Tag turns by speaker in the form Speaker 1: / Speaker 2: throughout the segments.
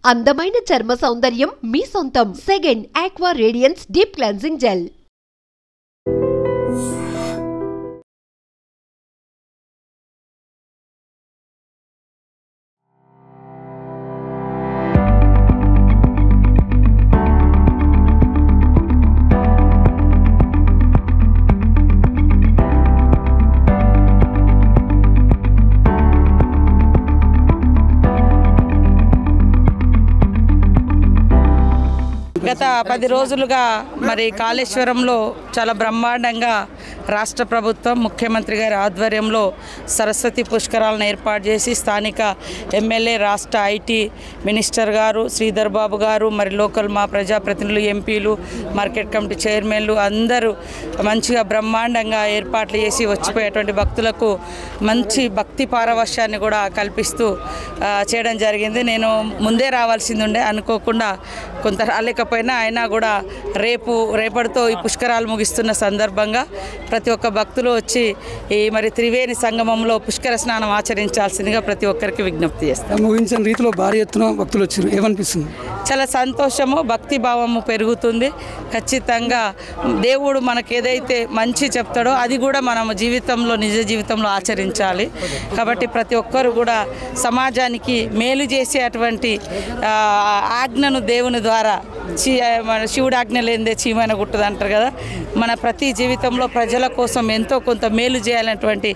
Speaker 1: అందమైన చర్మ సౌందర్యం మీ సొంతం. Second aqua radiance deep cleansing gel.
Speaker 2: గత 10 రోజులుగా మరి కాళేశ్వరంలో చాలా బ్రహ్మాండంగా రాష్ట్ర ప్రభుత్వం ముఖ్యమంత్రి గారి ఆధ్వర్యంలో సరస్వతి పుష్కరాలను ఏర్పాటు చేసి స్థానిక ఎమ్మెల్యే రాష్ట్ర ఐటీ మినిస్టర్ గారు శ్రీధర్ బాబు గారు మరి లోకల్ మా ప్రజాప్రతినిధులు ఎంపీలు మార్కెట్ కమిటీ చైర్మన్లు అందరూ మంచిగా బ్రహ్మాండంగా ఏర్పాట్లు చేసి వచ్చిపోయేటువంటి భక్తులకు మంచి భక్తి పారవశ్యాన్ని కూడా కల్పిస్తూ చేయడం జరిగింది. నేను ముందే రావాల్సింది ఉండే అనుకోకుండా కొంత రాలేకపోయినా అయినా కూడా రేపటితో ఈ పుష్కరాలు ముగిస్తున్న సందర్భంగా ప్రతి ఒక్క భక్తులు వచ్చి ఈ మరి త్రివేణి సంగమంలో పుష్కర స్నానం ఆచరించాల్సిందిగా ప్రతి ఒక్కరికి విజ్ఞప్తి చేస్తాం.
Speaker 3: ముగించిన రీతిలో భారీ ఎత్తున భక్తులు వచ్చారు, ఏమనిపిస్తుంది?
Speaker 2: చాలా సంతోషము, భక్తి భావము పెరుగుతుంది. ఖచ్చితంగా దేవుడు మనకు ఏదైతే మంచి చెప్తాడో అది కూడా మనం జీవితంలో నిజ జీవితంలో ఆచరించాలి. కాబట్టి ప్రతి ఒక్కరు కూడా సమాజానికి మేలు చేసేటువంటి ఆజ్ఞను దేవుని ద్వారా మన శివుడు ఆజ్ఞ లేనిదే చీమైన గుట్టదు అంటారు కదా. మన ప్రతి జీవితంలో ప్రజల కోసం ఎంతో కొంత మేలు చేయాలనేటువంటి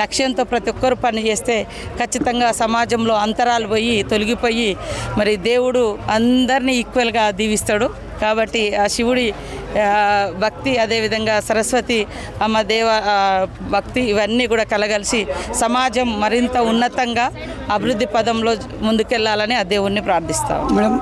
Speaker 2: లక్ష్యంతో ప్రతి ఒక్కరు పనిచేస్తే ఖచ్చితంగా సమాజంలో అంతరాలు తొలగిపోయి మరి దేవుడు అందరినీ ఈక్వల్గా దీవిస్తాడు. కాబట్టి ఆ శివుడి భక్తి అదేవిధంగా సరస్వతి అమ్మ దేవ భక్తి ఇవన్నీ కూడా కలగలిసి సమాజం మరింత ఉన్నతంగా అభివృద్ధి పదంలో ముందుకెళ్లాలని ఆ దేవుణ్ణి ప్రార్థిస్తాం.
Speaker 3: మేడం,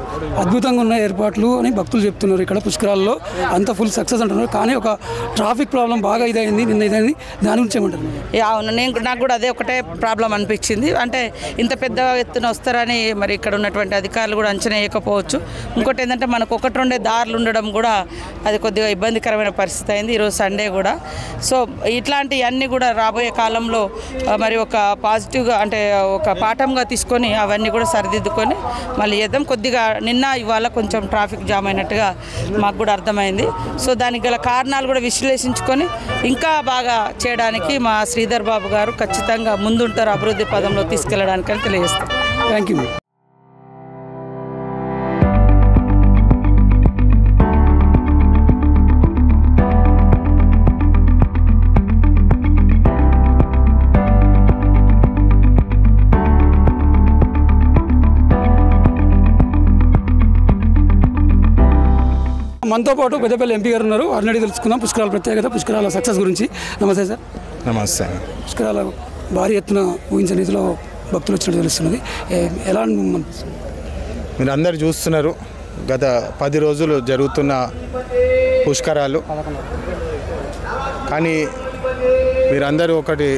Speaker 3: అద్భుతంగా ఉన్న ఏర్పాట్లు అని భక్తులు చెప్తున్నారు. ఇక్కడ పుష్కరాల్లో అంత ఫుల్ సక్సెస్ అంటున్నారు. కానీ ఒక ట్రాఫిక్ ప్రాబ్లం బాగా ఇదైంది, నిన్న ఇదైంది, దాని గురించి ఏమంటారు?
Speaker 2: అవును, నాకు కూడా అదే ఒకటే ప్రాబ్లం అనిపించింది. అంటే ఇంత పెద్ద ఎత్తున వస్తారని మరి ఇక్కడ ఉన్నటువంటి అధికారులు కూడా అంచనా వేయకపోవచ్చు. ఇంకోటి ఏంటంటే మనకు 1-2 దారులు ఉండడం కూడా అది కొద్దిగా ఇబ్బందికరమైన పరిస్థితి అయింది. ఈరోజు సండే కూడా. సో ఇట్లాంటివన్నీ కూడా రాబోయే కాలంలో మరి ఒక పాజిటివ్గా అంటే ఒక పాఠంగా తీసుకొని అవన్నీ కూడా సరిదిద్దుకొని మళ్ళీ చేద్దాం. కొద్దిగా నిన్న ఇవాళ కొంచెం ట్రాఫిక్ జామ్ అయినట్టుగా మాకు కూడా అర్థమైంది. సో దానికి గల కారణాలు కూడా విశ్లేషించుకొని ఇంకా బాగా చేయడానికి మా శ్రీధర్ బాబు గారు ఖచ్చితంగా ముందుంటారు అభివృద్ధి పదంలో తీసుకెళ్ళడానికి అని తెలియజేస్తాం.
Speaker 3: Thank you. మనతో పాటు పెద్దపల్లి ఎంపీ గారు ఉన్నారు, వారిని అడిగి తెలుసుకుందాం పుష్కరాల ప్రత్యేకత, పుష్కరాల సక్సెస్ గురించి. నమస్తే సార్.
Speaker 4: నమస్తే.
Speaker 3: పుష్కరాల భారీ ఎత్తున ఊహించిన రీతిలో భక్తులు వచ్చినట్టు తెలుస్తున్నది, ఎలా
Speaker 4: మీరు అందరు చూస్తున్నారు? గత 10 రోజులు జరుగుతున్న పుష్కరాలు. కానీ మీరందరూ ఒకటి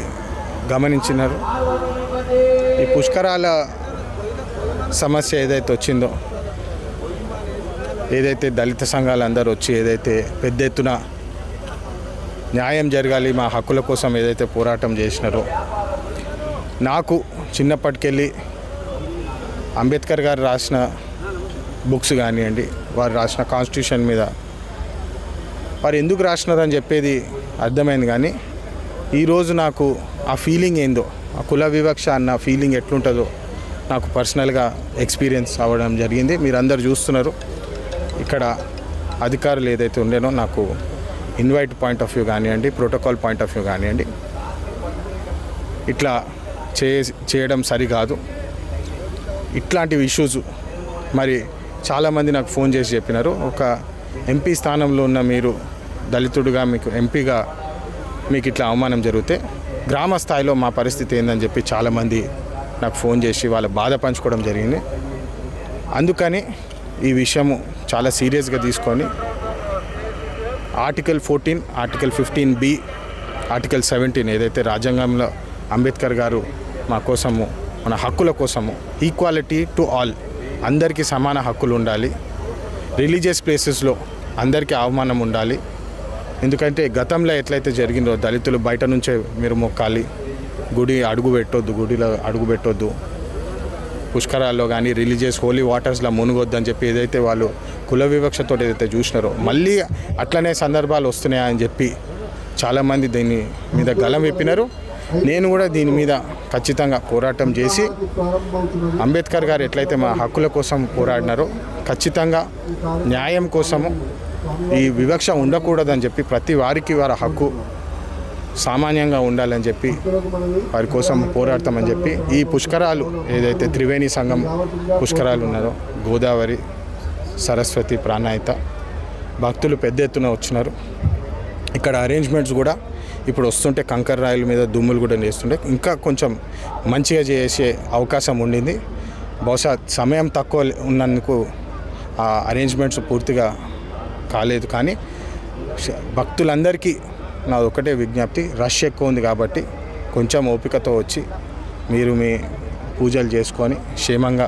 Speaker 4: గమనించినారు, ఈ పుష్కరాల సమస్య ఏదైతే వచ్చిందో, ఏదైతే దళిత సంఘాలు అందరూ వచ్చి ఏదైతే పెద్ద ఎత్తున న్యాయం జరగాలి, మా హక్కుల కోసం ఏదైతే పోరాటం చేసినారో, నాకు చిన్నప్పటికెళ్ళి అంబేద్కర్ గారు రాసిన బుక్స్ కానివ్వండి, వారు రాసిన కాన్స్టిట్యూషన్ మీద వారు ఎందుకు రాసినారని చెప్పేది అర్థమైంది. కానీ ఈరోజు నాకు ఆ ఫీలింగ్ ఏందో, ఆ కుల వివక్ష అన్న ఫీలింగ్ ఎట్లుంటుందో నాకు పర్సనల్గా ఎక్స్పీరియన్స్ అవ్వడం జరిగింది. మీరందరూ చూస్తున్నారు. ఇక్కడ అధికారులు ఏదైతే ఉండేనో నాకు ఇన్వైట్ పాయింట్ ఆఫ్ వ్యూ కానివ్వండి, ప్రోటోకాల్ పాయింట్ ఆఫ్ వ్యూ కానివ్వండి, ఇట్లా చేయడం సరికాదు. ఇట్లాంటి ఇష్యూస్ మరి చాలామంది నాకు ఫోన్ చేసి చెప్పినారు, ఒక ఎంపీ స్థానంలో ఉన్న మీరు దళితుడుగా మీకు ఎంపీగా మీకు ఇట్లా అవమానం జరిగితే గ్రామ స్థాయిలో మా పరిస్థితి ఏందని చెప్పి చాలామంది నాకు ఫోన్ చేసి వాళ్ళ బాధ పంచుకోవడం జరిగింది. అందుకని ఈ విషయము చాలా సీరియస్గా తీసుకొని ఆర్టికల్ 14, ఆర్టికల్ 15B, ఆర్టికల్ 17 ఏదైతే రాజ్యాంగంలో అంబేద్కర్ గారు మా కోసము మన హక్కుల కోసము ఈక్వాలిటీ టు ఆల్, అందరికీ సమాన హక్కులు ఉండాలి, రిలీజియస్ ప్లేసెస్లో అందరికీ అవమానం ఉండాలి. ఎందుకంటే గతంలో ఎట్లయితే జరిగిందో దళితులు బయట నుంచే మీరు మొక్కాలి, గుడిలో అడుగు పెట్టొద్దు, పుష్కరాల్లో కానీ రిలీజియస్ హోలీ వాటర్స్లో మునుగొద్దని చెప్పి ఏదైతే వాళ్ళు కుల వివక్షతో ఏదైతే చూసినారో మళ్ళీ అట్లనే సందర్భాలు వస్తున్నాయని చెప్పి చాలామంది దీని మీద గలం విప్పినారు. నేను కూడా దీని మీద ఖచ్చితంగా పోరాటం చేసి అంబేద్కర్ గారు ఎట్లయితే మా హక్కుల కోసం పోరాడినారో ఖచ్చితంగా న్యాయం కోసము ఈ వివక్ష ఉండకూడదని చెప్పి ప్రతి వారికి వారి హక్కు సామాన్యంగా ఉండాలని చెప్పి వారి కోసం పోరాడతామని చెప్పి ఈ పుష్కరాలు ఏదైతే త్రివేణి సంఘం పుష్కరాలు ఉన్నారో గోదావరి సరస్వతి ప్రాణాయిత భక్తులు పెద్ద ఎత్తున వచ్చినారు. ఇక్కడ అరేంజ్మెంట్స్ కూడా ఇప్పుడు వస్తుంటే కంకర రాయిల మీద దుమ్ములు కూడా వేస్తుంటే ఇంకా కొంచెం మంచిగా చేసే అవకాశం ఉండింది. బహుశా సమయం తక్కువ ఉన్నందుకు ఆ అరేంజ్మెంట్స్ పూర్తిగా కాలేదు. కానీ భక్తులందరికీ నా ఒకటే విజ్ఞప్తి, రష్ ఎక్కువ ఉంది కాబట్టి కొంచెం ఓపికతో వచ్చి మీరు మీ పూజలు చేసుకొని క్షేమంగా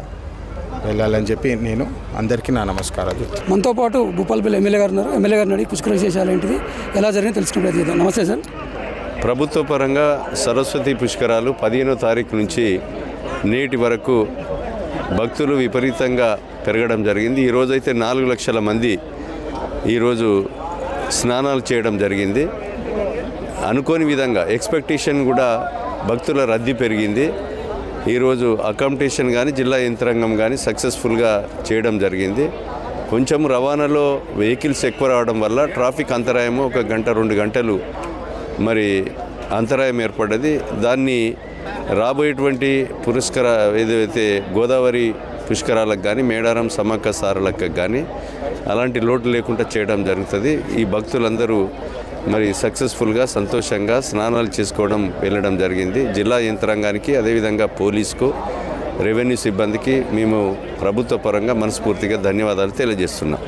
Speaker 4: వెళ్ళాలని చెప్పి నేను అందరికీ నా నమస్కారాలు.
Speaker 3: మనతో పాటు భూపాలపల్లి ఎమ్మెల్యే గారు ఉన్నారు. ఎమ్మెల్యే గారిని అడిగి పుష్కర విశేషాలు ఏంటిది, ఎలా జరిగింది తెలుసుకునే ప్రయత్నం చేద్దాం. నమస్తే సార్.
Speaker 5: ప్రభుత్వ పరంగా సరస్వతి పుష్కరాలు 15వ తారీఖు నుంచి నేటి వరకు భక్తులు విపరీతంగా పెరగడం జరిగింది. ఈరోజైతే 4 లక్షల మంది ఈరోజు స్నానాలు చేయడం జరిగింది. అనుకోని విధంగా ఎక్స్పెక్టేషన్ కూడా భక్తుల రద్దీ పెరిగింది. ఈరోజు అకామిడేషన్ కానీ జిల్లా యంత్రాంగం కానీ సక్సెస్ఫుల్గా చేయడం జరిగింది. కొంచెం రవాణాలో వెహికల్స్ ఎక్కువ రావడం వల్ల ట్రాఫిక్ అంతరాయము 1 గంట 2 గంటలు మరి అంతరాయం ఏర్పడ్డది. దాన్ని రాబోయేటువంటి ఏదైతే గోదావరి పుష్కరాలకు కానీ మేడారం సమ్మక్క సారలకు కానీ అలాంటి లోటు లేకుండా చేయడం జరుగుతుంది. ఈ భక్తులందరూ మరి సక్సెస్ఫుల్గా సంతోషంగా స్నానాలు చేసుకోవడం వెళ్ళడం జరిగింది. జిల్లా యంత్రాంగానికి అదేవిధంగా పోలీసుకు రెవెన్యూ సిబ్బందికి మేము ప్రభుత్వ పరంగా మనస్ఫూర్తిగా ధన్యవాదాలు తెలియజేస్తున్నాం.